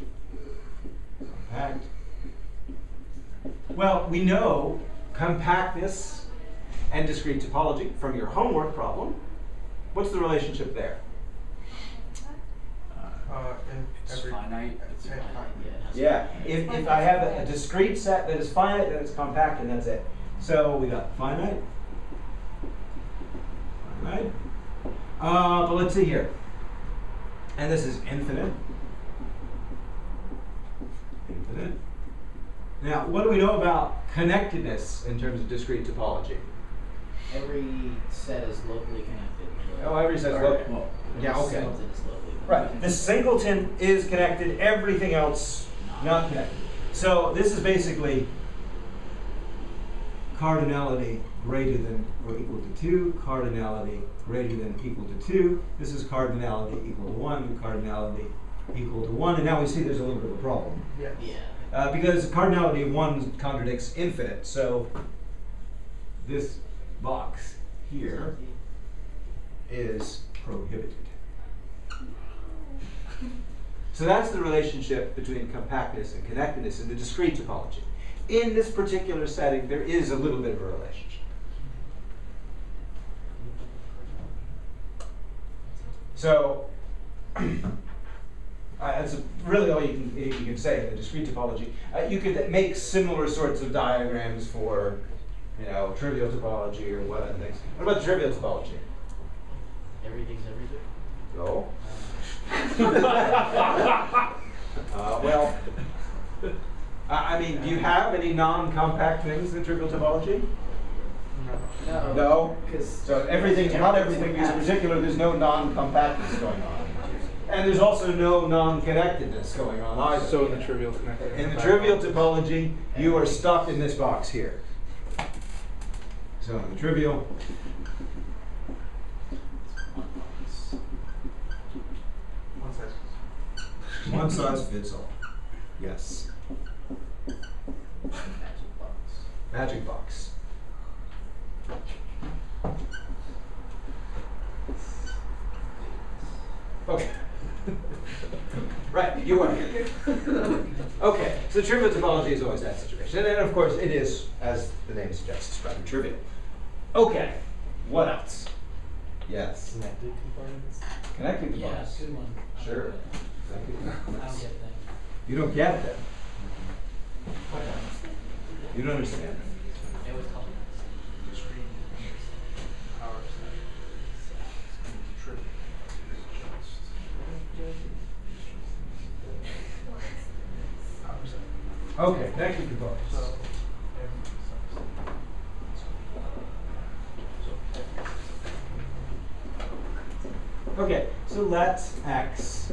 compact. Well, we know compactness and discrete topology from your homework problem. What's the relationship there? If It's every finite. it's It's finite. Yeah, if I have a discrete set that is finite, then it's compact, and that's it. So we got finite, finite. But let's see here. And this is infinite. Infinite. Now, what do we know about connectedness in terms of discrete topology? Every set is locally connected. Oh, every set's Or local. every Yeah, okay. singleton is locally connected. Right. The singleton is connected, everything else not connected. So this is basically cardinality greater than or equal to 2, cardinality greater than or equal to 2. This is cardinality equal to 1, cardinality equal to 1. And now we see there's a little bit of a problem. Yes. Yeah. Because cardinality of 1 contradicts infinite. So this box here is prohibited. So that's the relationship between compactness and connectedness in the discrete topology. In this particular setting, there is a little bit of a relationship. So that's really all you can say in the discrete topology. You could make similar sorts of diagrams for, trivial topology or what other things. What about trivial topology? Everything's everything. No. Well, I mean, do you have any non-compact things in trivial topology? No. No. Because So everything, not everything is particular. There's no non-compactness going on, and there's also no non-connectedness going on either. So in the trivial connected. In the trivial topology, you are stuck in this box here. So in the trivial, one size fits all. Yes. magic box. Magic box. Okay. Right, you are here. Okay, so trivial topology is always that situation. And then, of course, it is, as the name suggests, rather trivial. Okay, what else? Yes. Connected components. Connected Yeah, components. good one. I Sure. like that. Connected I don't components. get that. You don't get them. You don't understand. It was called discrete. Power set. Trivial. Power set. Okay, connected components. So every subset. Okay, so let X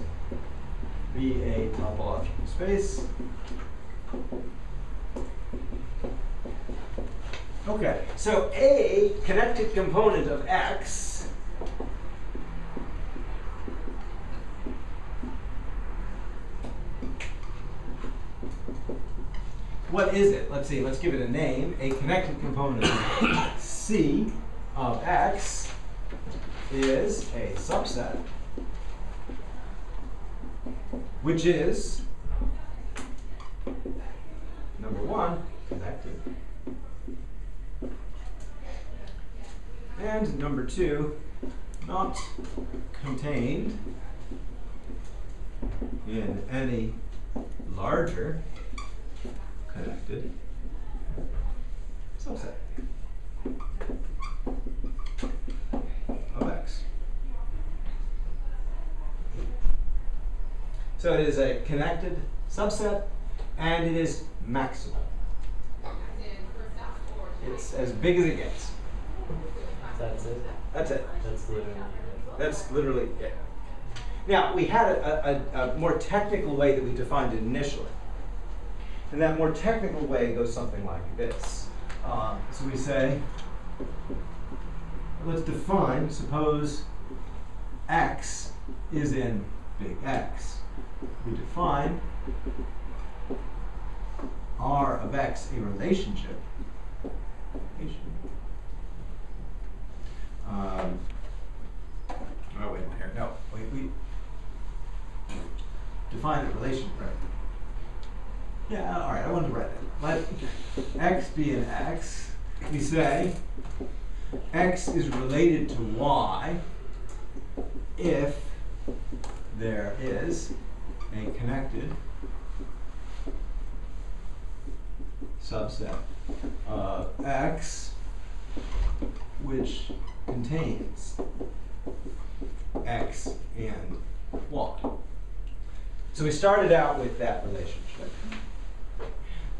be a topological space. Okay, so a connected component of X what is it? Let's see, let's give it a name. A connected component of C of X is a subset which is, number one, connected, and number two, not contained in any larger connected subset of X. So it is a connected subset, and it is maximal. It's as big as it gets. That's it. That's it. That's literally it. That's literally it. Now, we had a more technical way that we defined it initially. And that more technical way goes something like this. So we say, let's define, suppose X is in big X. We define R of X a relationship relation, right? Yeah, all right, I wanted to write that. Let x be an x. We say x is related to y if there is a connected subset of x which contains x and y. So we started out with that relationship.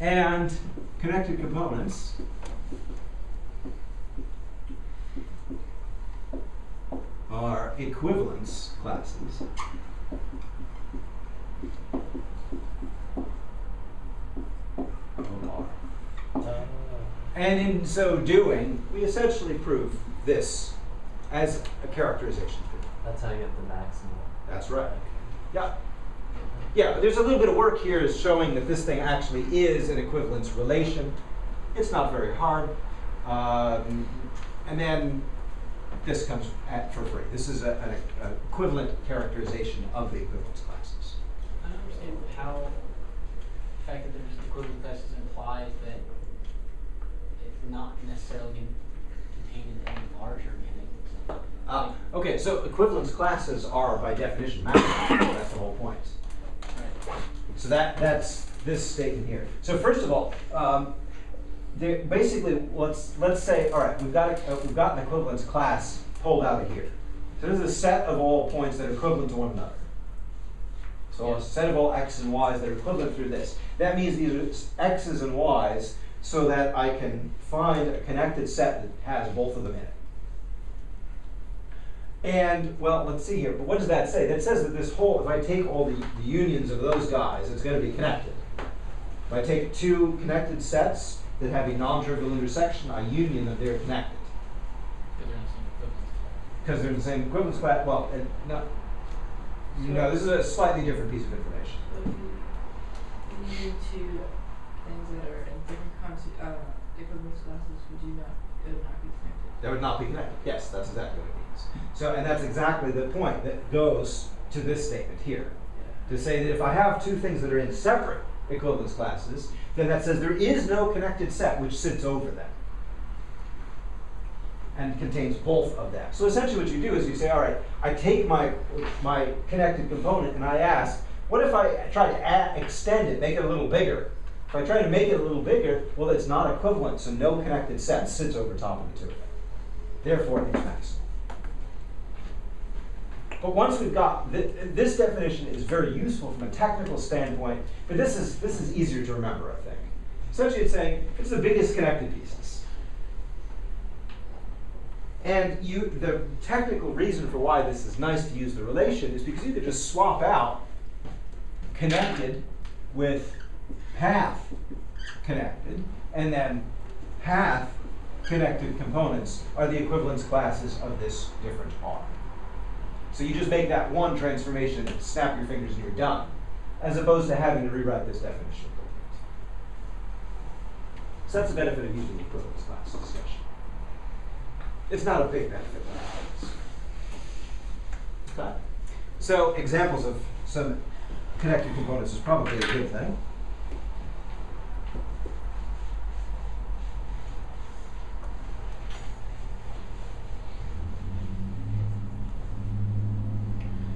And connected components are equivalence classes of R. And in so doing, we essentially prove this as a characterization theorem. That's how you get the maximum. That's right. Yeah. Yeah, there's a little bit of work here is showing that this thing actually is an equivalence relation. It's not very hard. And then this comes for free. This is an equivalent characterization of the equivalence classes. I don't understand how the fact that there's equivalent classes implies that it's not necessarily contained in any larger connected set. Okay, so equivalence classes are by definition mathematical. That's the whole point. Right. So that's this statement here. So first of all, basically, let's say, all right, we've got an equivalence class pulled out of here. So this is a set of all points that are equivalent to one another. So a set of all x's and y's that are equivalent through this. That means these are x's and y's so that I can find a connected set that has both of them in it. And, well, let's see here. But what does that say? That says that this whole, if I take all the unions of those guys, it's going to be connected. If I take two connected sets that have a non-trivial intersection, I union them, they're connected. Because they're in the same equivalence class. Well, no, this is a slightly different piece of information. So if you need two things that are in different equivalence classes, it would not be connected? That would not be connected. Yes, that's exactly what it means. So, and that's exactly the point that goes to this statement here. To say that if I have two things that are in separate equivalence classes, then that says there is no connected set which sits over them and contains both of them. So essentially what you do is you say, all right, I take my connected component and I ask, what if I try to extend it, make it a little bigger? If I try to make it a little bigger, well, it's not equivalent, so no connected set sits over top of the two of them. Therefore, it's maximal. But once we've got this definition is very useful from a technical standpoint, but this is easier to remember, I think. Essentially, it's saying it's the biggest connected pieces. And the technical reason for why this is nice to use the relation is because you could just swap out connected with path connected, and then path connected components are the equivalence classes of this different R. So you just make that one transformation, snap your fingers, and you're done, as opposed to having to rewrite this definition. So that's the benefit of using the equivalence class discussion. It's not a big benefit. Okay. So examples of some connected components is probably a good thing.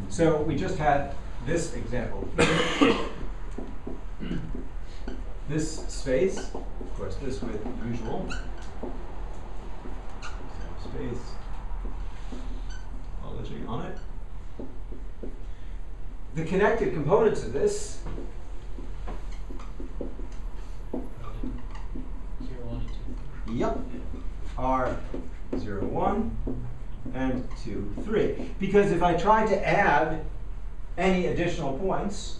So we just had this example. This space, of course, this with usual space topology on it. The connected components of this are 0, 1, and 2, 3. Because if I try to add any additional points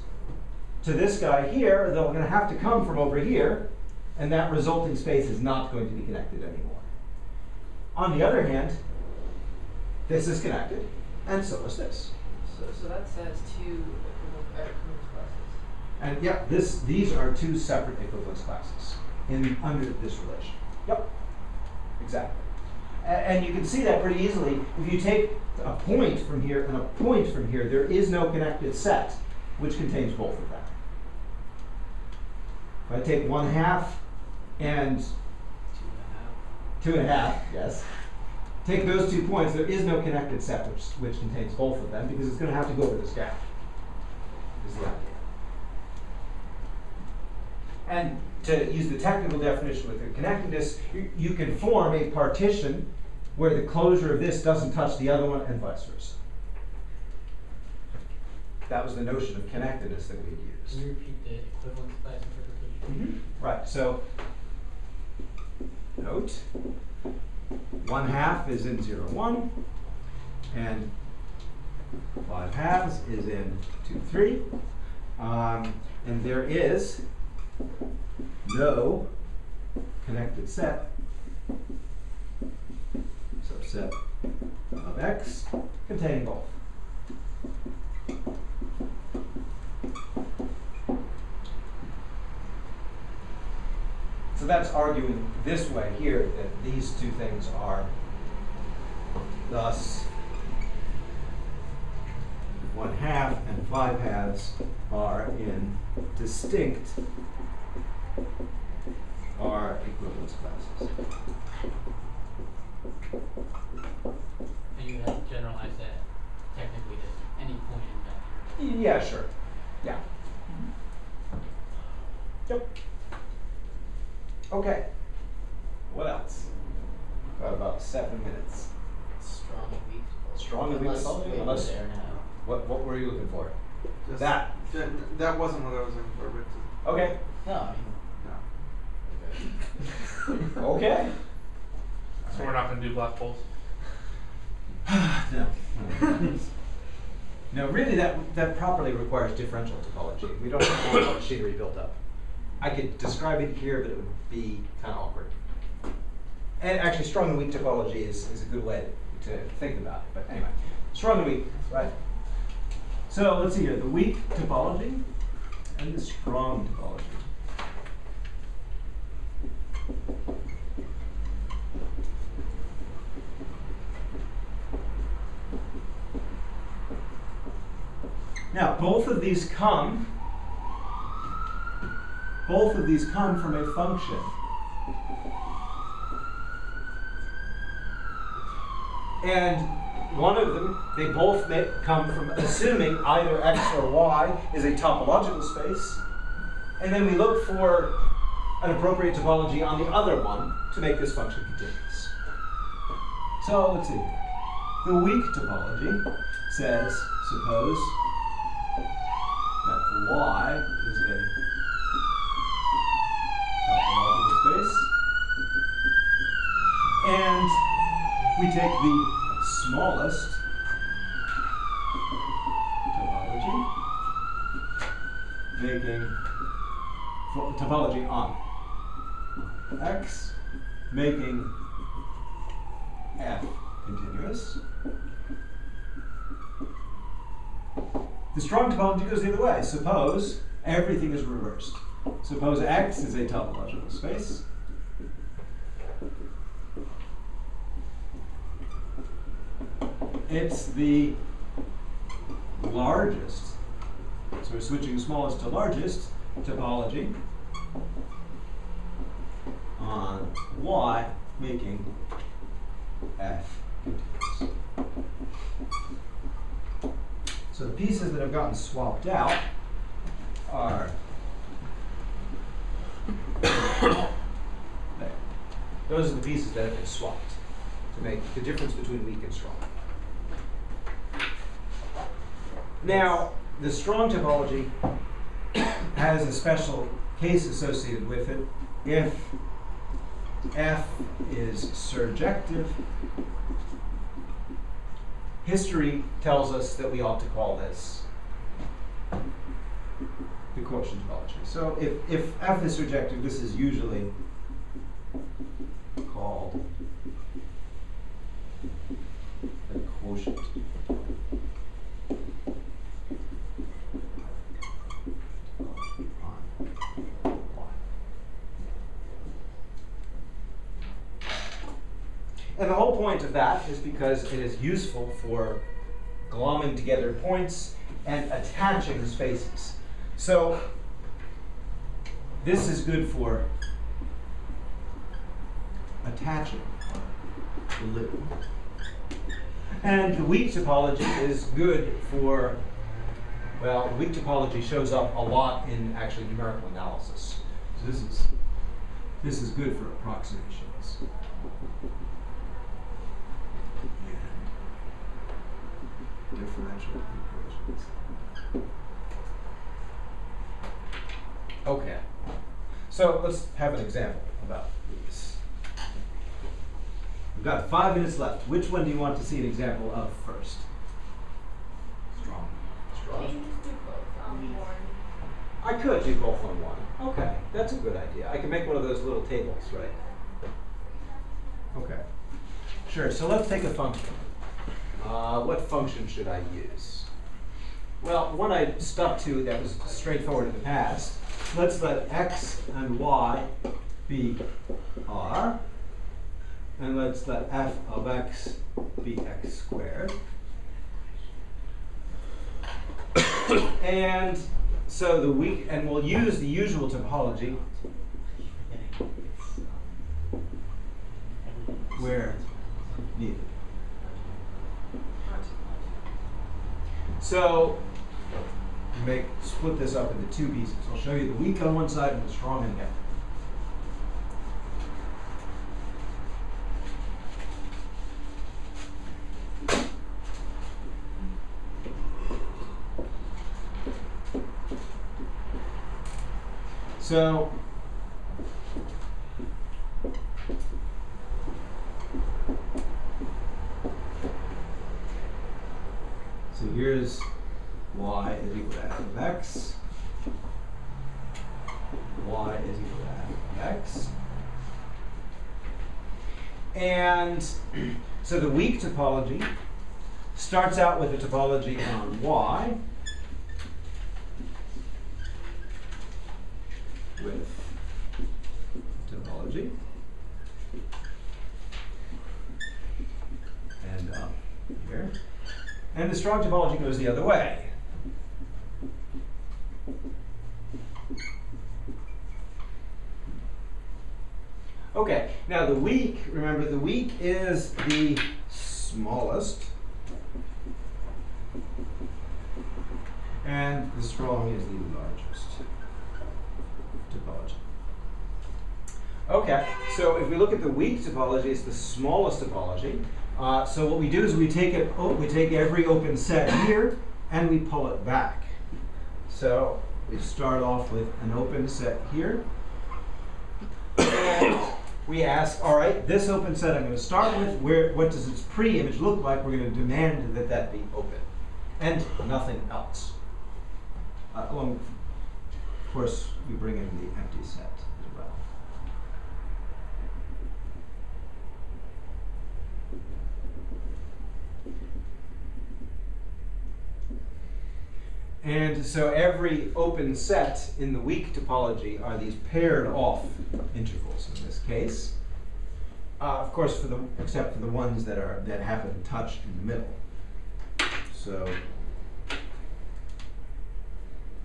to this guy here, they're going to have to come from over here, and that resulting space is not going to be connected anymore. On the other hand, this is connected, and so is this. So that says two equivalence classes. And yep, these are two separate equivalence classes under this relation. Yep, exactly. And you can see that pretty easily. If you take a point from here and a point from here, there is no connected set which contains both of them. If I take 1/2 and 2.5, yes. Take those 2 points, there is no connected set which contains both of them because it's going to have to go over this gap, is the idea. And to use the technical definition with the connectedness, you can form a partition where the closure of this doesn't touch the other one and vice versa. That was the notion of connectedness that we used. Can you repeat the equivalence class interpretation? Right, so note 1/2 is in 0, 1, and 5/2 is in 2, 3. And there is no connected set, subset of X containing both. So that's arguing this way here that these two things are thus 1/2 and 5/2 are in distinct are equivalence classes. And you have to generalize that technically to any point in that. Yeah, sure. Yeah. Yep. Okay. What else? Got about 7 minutes. Strong and weak. Strong and weak Unless topology? we go Unless- there now. What were you looking for? Just- That. That wasn't what I was looking for, but Okay. No, I mean, no. Okay. So we're not going to do black holes? No. No, really that properly requires differential topology. We don't have all the machinery built up. I could describe it here, but it would be kind of awkward. And actually, strong and weak topology is a good way to think about it. But anyway, strong and weak, right? So let's see here, the weak topology and the strong topology. Now, both of these come from a function. And one of them, they both come from assuming either x or y is a topological space. And then we look for an appropriate topology on the other one to make this function continuous. So let's see. The weak topology says, suppose that y is a topological space, and we take the smallest topology, making topology on X, making F continuous. The strong topology goes the other way. Suppose everything is reversed. Suppose X is a topological space. It's the largest, so we're switching smallest to largest topology on Y, making F continuous. So the pieces that have gotten swapped out are there. Those are the pieces that have been swapped to make the difference between weak and strong. Now, the strong topology has a special case associated with it if F is surjective. History tells us that we ought to call this the quotient topology. So if F is surjective, this is usually called the quotient. And the whole point of that is because it is useful for glomming together points and attaching spaces. So this is good for attaching glue. And the weak topology is good for, well, the weak topology shows up a lot in actually numerical analysis. So this is good for approximations. And differential equations. Okay. So let's have an example about this. We've got 5 minutes left. Which one do you want to see an example of first? Strong. Can you just do both on one? I could do both on one. Okay, that's a good idea. I can make one of those little tables, right? Okay. Sure, so let's take a function. What function should I use? Well, one I stuck to that was straightforward in the past. Let's let x and y be r. And let's let f of x be x squared. And so and we'll use the usual topology where needed. So split this up into 2 pieces. I'll show you the weak on one side and the strong on the other. So here's y is equal to f of x. Y is equal to f of x. And so the weak topology starts out with a topology on y with topology and up here. And the strong topology goes the other way. Okay, now the weak, remember the weak is the smallest and the strong is the largest topology. Okay, so if we look at the weak topology, it's the smallest topology. So what we do is we take every open set here and we pull it back. So we start off with an open set here. And we ask, all right, this open set I'm going to start with, what does its pre-image look like? We're going to demand that that be open and nothing else. Of course, we bring in the empty set as well. And so every open set in the weak topology are these paired off intervals in this case. Of course, except for the ones that happen to touch in the middle. So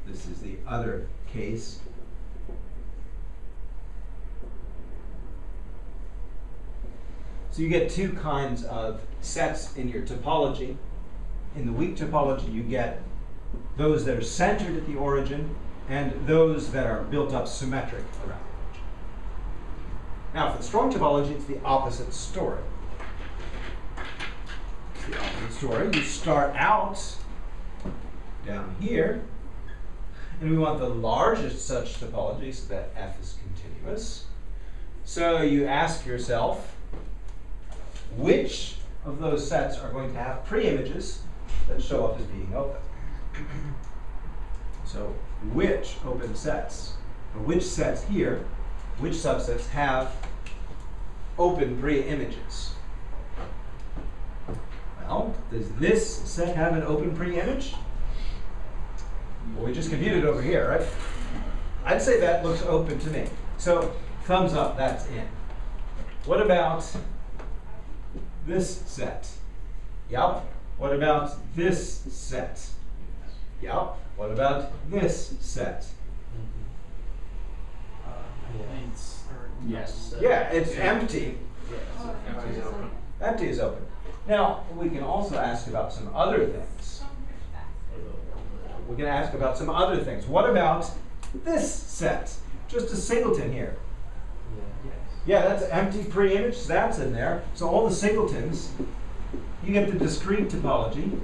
this is the other case. So you get 2 kinds of sets in your topology. In the weak topology, you get those that are centered at the origin and those that are built up symmetric around the origin. Now, for the strong topology, it's the opposite story. It's the opposite story. You start out down here, and we want the largest such topology so that f is continuous. So you ask yourself, which of those sets are going to have pre-images that show up as being open? So which open sets, or which sets here, which subsets have open pre-images? Well, does this set have an open pre-image? Well, we just computed over here, right? I'd say that looks open to me. So thumbs up, that's in. What about this set? Yup. What about this set? Yup. What about this set? Yes. Yeah, it's empty. Oh, Empty is open. Empty is open. Now, we can also ask about some other things. We can ask about some other things. What about this set? Just a singleton here. Yeah, that's empty pre-image, so that's in there. So all the singletons, you get the discrete topology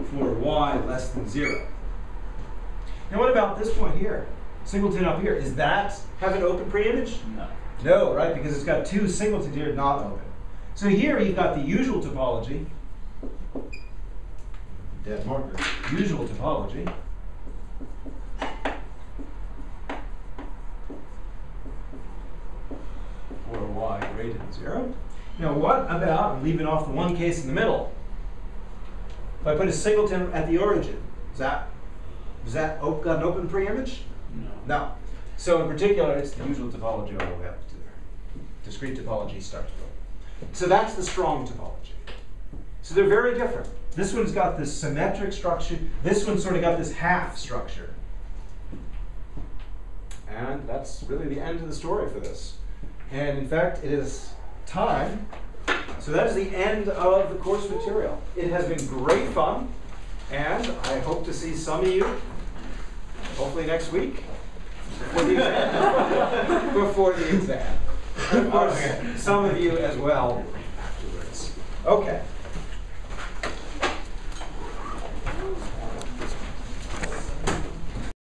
for y less than 0. Now what about this point here? Singleton up here, does that have an open pre-image? No. No, right, because it's got two singletons here not open. So here you've got the usual topology, dead marker, usual topology. For y greater than 0. Now what about, I'm leaving off the one case in the middle, if I put a singleton at the origin, does that got an open pre-image? No. No. So in particular, it's the usual topology all the way up to there. Discrete topology starts with. So that's the strong topology. So they're very different. This one's got this symmetric structure. This one's sort of got this half structure. And that's really the end of the story for this. And in fact, it is time. So that is the end of the course material. It has been great fun. And I hope to see some of you, hopefully next week, before the exam. Before the exam. And of course, some of you as well afterwards. Okay.